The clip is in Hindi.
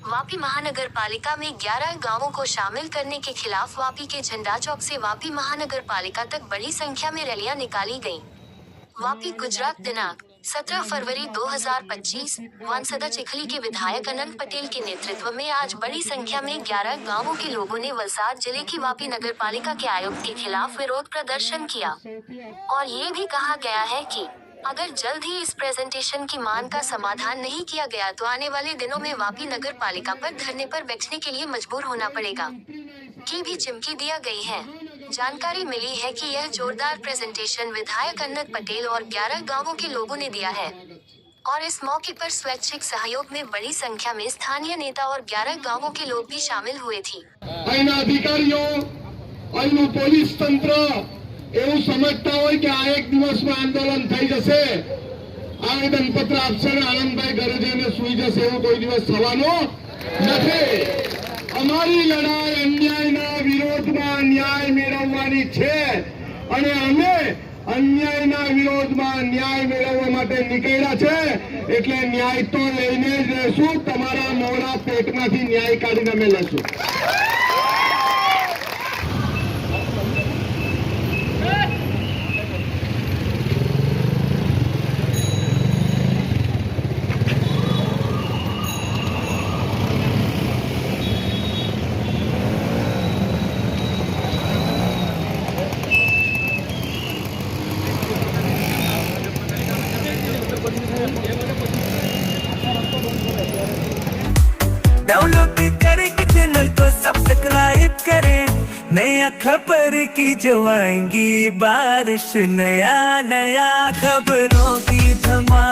वापी महानगर पालिका में 11 गांवों को शामिल करने के खिलाफ वापी के झंडा चौक से वापी महानगर पालिका तक बड़ी संख्या में रैलियां निकाली गईं। वापी गुजरात दिनांक 17 फरवरी 2025 वानसदा चिखली के विधायक अनंत पटेल के नेतृत्व में आज बड़ी संख्या में 11 गांवों के लोगों ने वलसाड जिले की वापी नगर पालिका के आयुक्त के खिलाफ विरोध प्रदर्शन किया और ये भी कहा गया है कि अगर जल्द ही इस प्रेजेंटेशन की मांग का समाधान नहीं किया गया तो आने वाले दिनों में वापी नगर पालिका पर धरने पर बैठने के लिए मजबूर होना पड़ेगा की भी चिमकी दिया गई है। जानकारी मिली है कि यह जोरदार प्रेजेंटेशन विधायक अनंत पटेल और 11 गांवों के लोगों ने दिया है और इस मौके पर स्वैच्छिक सहयोग में बड़ी संख्या में स्थानीय नेता और 11 गांवों के लोग भी शामिल हुए थे। પોલીસ તંત્ર એવું સમજતા હોય કે આ એક દિવસમાં આંદોલન થઈ જશે, આવેદન પત્ર આપશે ને આનંદભાઈ ઘરે જઈને સુઈ જશે, એવું કોઈ દિવસ થવાનું નથી। અમારી લડાઈ અન્યાયના વિરોધમાં ન્યાય મેળવવાની છે અને અમે અન્યાયના વિરોધમાં ન્યાય મેળવવા માટે નીકળ્યા છે, એટલે ન્યાય તો લઈને જ રહેશું। તમારા મોડા પેટમાંથી ન્યાય કાઢીને અમે લઈશું। डाउनलोड करके चैनल को सब्सक्राइब करें, नया खबर की जो आएंगी बारिश, नया नया खबरों की धमाल।